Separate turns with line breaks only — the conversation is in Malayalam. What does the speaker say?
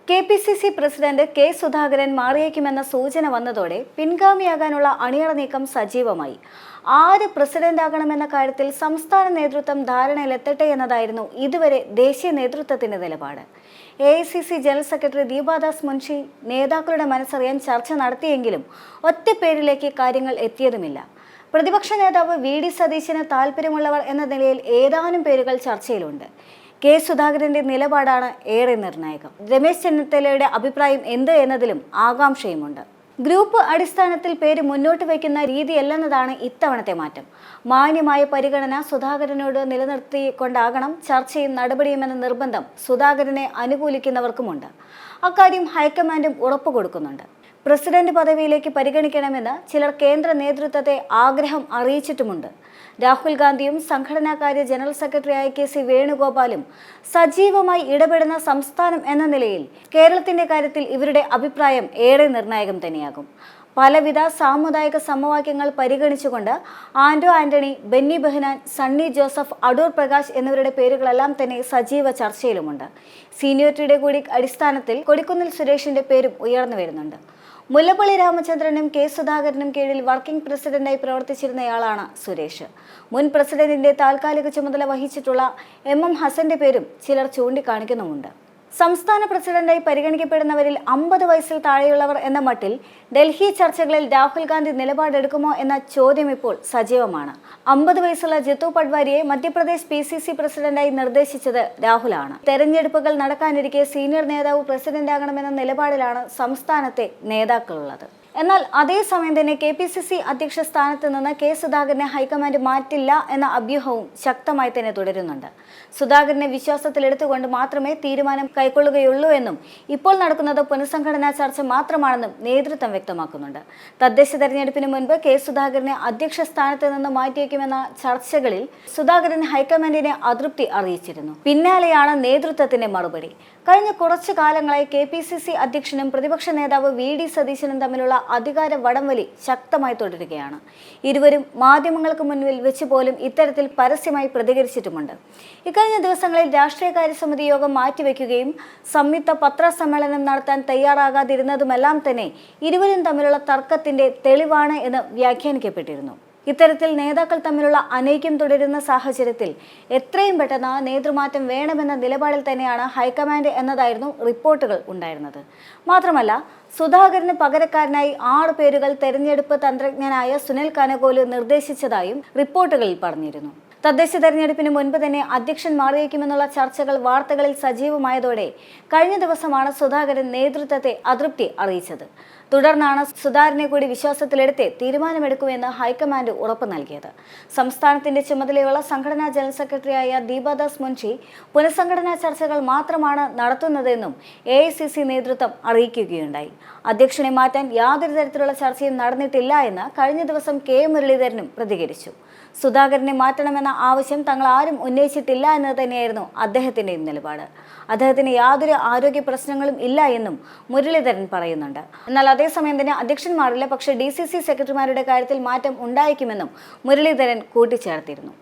കെ.പി.സി.സി പ്രസിഡന്റ് കെ സുധാകരൻ മാറിയേക്കുമെന്ന സൂചന വന്നതോടെ പിൻഗാമിയാകാനുള്ള അണിയറ നീക്കം സജീവമായി. ആര് പ്രസിഡന്റാകണമെന്ന കാര്യത്തിൽ സംസ്ഥാന നേതൃത്വം ധാരണയിലെത്തട്ടെ എന്നതായിരുന്നു ഇതുവരെ ദേശീയ നേതൃത്വത്തിന്റെ നിലപാട്. AICC general secretary Deepa Das Munshi നേതാക്കളുടെ മനസ്സറിയാൻ ചർച്ച നടത്തിയെങ്കിലും ഒറ്റപ്പേരിലേക്ക് കാര്യങ്ങൾ എത്തിയതുമില്ല. പ്രതിപക്ഷ നേതാവ് VD സതീശന് താല്പര്യമുള്ളവർ എന്ന നിലയിൽ ഏതാനും പേരുകൾ ചർച്ചയിലുണ്ട്. കെ സുധാകരന്റെ നിലപാടാണ് ഏറെ നിർണായകം. രമേശ് ചെന്നിത്തലയുടെ അഭിപ്രായം എന്ത് എന്നതിലും ആകാംക്ഷയുമുണ്ട്. ഗ്രൂപ്പ് അടിസ്ഥാനത്തിൽ പേര് മുന്നോട്ട് വയ്ക്കുന്ന രീതിയല്ലെന്നതാണ് ഇത്തവണത്തെ മാറ്റം. മാന്യമായ പരിഗണന സുധാകരനോട് നിലനിർത്തിക്കൊണ്ടാകണം ചർച്ചയും നടപടിയുമെന്ന നിർബന്ധം സുധാകരനെ അനുകൂലിക്കുന്നവർക്കുമുണ്ട്. അക്കാര്യം ഹൈക്കമാൻഡും ഉറപ്പു കൊടുക്കുന്നുണ്ട്. പ്രസിഡന്റ് പദവിയിലേക്ക് പരിഗണിക്കണമെന്ന് ചിലർ കേന്ദ്ര നേതൃത്വത്തെ ആഗ്രഹം അറിയിച്ചിട്ടുമുണ്ട്. രാഹുൽ ഗാന്ധിയും സംഘടനാകാര്യ ജനറൽ സെക്രട്ടറിയായ KC വേണുഗോപാലും സജീവമായി ഇടപെടുന്ന സംസ്ഥാനം എന്ന നിലയിൽ കേരളത്തിന്റെ കാര്യത്തിൽ ഇവരുടെ അഭിപ്രായം ഏറെ നിർണായകം തന്നെയാകും. പലവിധ സാമുദായിക സമവാക്യങ്ങൾ പരിഗണിച്ചുകൊണ്ട് ആന്റോ ആന്റണി, ബെന്നി ബെഹനാൻ, സണ്ണി ജോസഫ്, അടൂർ പ്രകാശ് എന്നിവരുടെ പേരുകളെല്ലാം തന്നെ സജീവ ചർച്ചയിലുമുണ്ട്. സീനിയോറിറ്റിയുടെ കൂടി അടിസ്ഥാനത്തിൽ കൊടിക്കുന്നിൽ സുരേഷിന്റെ പേരും ഉയർന്നു വരുന്നുണ്ട്. മുല്ലപ്പള്ളി രാമചന്ദ്രനും കെ സുധാകരനും കീഴിൽ വർക്കിംഗ് പ്രസിഡന്റായി പ്രവർത്തിച്ചിരുന്നയാളാണ് സുരേഷ്. മുൻ പ്രസിഡന്റിന്റെ താൽക്കാലിക ചുമതല വഹിച്ചിട്ടുള്ള MM ഹസന്റെ പേരും ചിലർ ചൂണ്ടിക്കാണിക്കുന്നുമുണ്ട്. സംസ്ഥാന പ്രസിഡന്റായി പരിഗണിക്കപ്പെടുന്നവരിൽ 50 വയസ്സിൽ താഴെയുള്ളവർ എന്ന മട്ടിൽ ഡൽഹി ചർച്ചകളിൽ രാഹുൽ ഗാന്ധി നിലപാടെടുക്കുമോ എന്ന ചോദ്യം ഇപ്പോൾ സജീവമാണ്. 50 വയസ്സുള്ള ജിത്തു പട്വാരിയെ മധ്യപ്രദേശ് PCC പ്രസിഡന്റായി നിർദ്ദേശിച്ചത് രാഹുലാണ്. തെരഞ്ഞെടുപ്പുകൾ നടക്കാനിരിക്കെ സീനിയർ നേതാവ് പ്രസിഡന്റാകണമെന്ന നിലപാടിലാണ് സംസ്ഥാനത്തെ നേതാക്കളുള്ളത്. എന്നാൽ അതേസമയം തന്നെ KPCC അധ്യക്ഷ സ്ഥാനത്ത് നിന്ന് കെ സുധാകരനെ ഹൈക്കമാൻഡ് മാറ്റില്ല എന്ന അഭ്യൂഹവും ശക്തമായി തന്നെ തുടരുന്നുണ്ട്. സുധാകരനെ വിശ്വാസത്തിലെടുത്തുകൊണ്ട് മാത്രമേ തീരുമാനം കൈക്കൊള്ളുകയുള്ളൂ എന്നും ഇപ്പോൾ നടക്കുന്നത് പുനഃസംഘടനാ ചർച്ച മാത്രമാണെന്നും നേതൃത്വം വ്യക്തമാക്കുന്നുണ്ട്. തദ്ദേശ തെരഞ്ഞെടുപ്പിന് മുൻപ് കെ സുധാകരനെ അധ്യക്ഷ സ്ഥാനത്ത് നിന്ന് മാറ്റിയേക്കുമെന്ന ചർച്ചകളിൽ സുധാകരൻ ഹൈക്കമാൻഡിനെ അതൃപ്തി അറിയിച്ചിരുന്നു. പിന്നാലെയാണ് നേതൃത്വത്തിന്റെ മറുപടി. കഴിഞ്ഞ കുറച്ചു കാലങ്ങളായി KPCC അധ്യക്ഷനും പ്രതിപക്ഷ നേതാവ് VD സതീശനും തമ്മിലുള്ള അധികാര വടംവലി ശക്തമായി തുടരുകയാണ്. ഇരുവരും മാധ്യമങ്ങൾക്ക് മുന്നിൽ വെച്ച് പോലും ഇത്തരത്തിൽ പരസ്യമായി പ്രതികരിച്ചിട്ടുമുണ്ട്. ഇക്കഴിഞ്ഞ ദിവസങ്ങളിൽ രാഷ്ട്രീയകാര്യ സമിതി യോഗം മാറ്റിവെക്കുകയും സംയുക്ത പത്രസമ്മേളനം നടത്താൻ തയ്യാറാകാതിരുന്നതുമെല്ലാം തന്നെ ഇരുവരും തമ്മിലുള്ള തർക്കത്തിന്റെ തെളിവാണ് എന്ന് വ്യാഖ്യാനിക്കപ്പെട്ടിരുന്നു. ഇത്തരത്തിൽ നേതാക്കൾ തമ്മിലുള്ള അനൈക്യം തുടരുന്ന സാഹചര്യത്തിൽ എത്രയും പെട്ടെന്ന് നേതൃമാറ്റം വേണമെന്ന നിലപാടിൽ തന്നെയാണ് ഹൈക്കമാൻഡ് എന്നതായിരുന്നു റിപ്പോർട്ടുകൾ ഉണ്ടായിരുന്നത്. മാത്രമല്ല, സുധാകരന് പകരക്കാരനായി 6 പേരുകൾ തെരഞ്ഞെടുപ്പ് തന്ത്രജ്ഞനായ സുനിൽ കനകോല് നിർദ്ദേശിച്ചതായും റിപ്പോർട്ടുകളിൽ പറഞ്ഞിരുന്നു. തദ്ദേശ തെരഞ്ഞെടുപ്പിന് മുൻപ് തന്നെ അധ്യക്ഷൻ മാറിയേക്കുമെന്നുള്ള ചർച്ചകൾ വാർത്തകളിൽ സജീവമായതോടെ കഴിഞ്ഞ ദിവസമാണ് സുധാകരൻ നേതൃത്വത്തെ അതൃപ്തി അറിയിച്ചത്. തുടർന്നാണ് സുധാകരനെ കൂടി വിശ്വാസത്തിലെടുത്ത് തീരുമാനമെടുക്കുമെന്ന് ഹൈക്കമാൻഡ് ഉറപ്പ് നൽകിയത്. സംസ്ഥാനത്തിന്റെ ചുമതലയുള്ള സംഘടനാ ജനറൽ സെക്രട്ടറിയായ ദീപാദാസ് മുൻഷി പുനഃസംഘടനാ ചർച്ചകൾ മാത്രമാണ് നടത്തുന്നതെന്നും AICC നേതൃത്വം അറിയിക്കുകയുണ്ടായി. അധ്യക്ഷനെ മാറ്റാൻ യാതൊരു തരത്തിലുള്ള ചർച്ചയും നടന്നിട്ടില്ല എന്ന് കഴിഞ്ഞ ദിവസം K മുരളീധരനും പ്രതികരിച്ചു. സുധാകരനെ മാറ്റണമെന്ന ആവശ്യം തങ്ങൾ ആരും ഉന്നയിച്ചിട്ടില്ല എന്നത് തന്നെയായിരുന്നു അദ്ദേഹത്തിൻ്റെയും നിലപാട്. അദ്ദേഹത്തിന് യാതൊരു ആരോഗ്യ പ്രശ്നങ്ങളും ഇല്ല എന്നും മുരളീധരൻ പറയുന്നുണ്ട്. എന്നാൽ അതേസമയം തന്നെ അധ്യക്ഷൻ മാറില്ല, പക്ഷേ DCC സെക്രട്ടറിമാരുടെ കാര്യത്തിൽ മാറ്റം ഉണ്ടായേക്കുമെന്നും മുരളീധരൻ കൂട്ടിച്ചേർത്തിരുന്നു.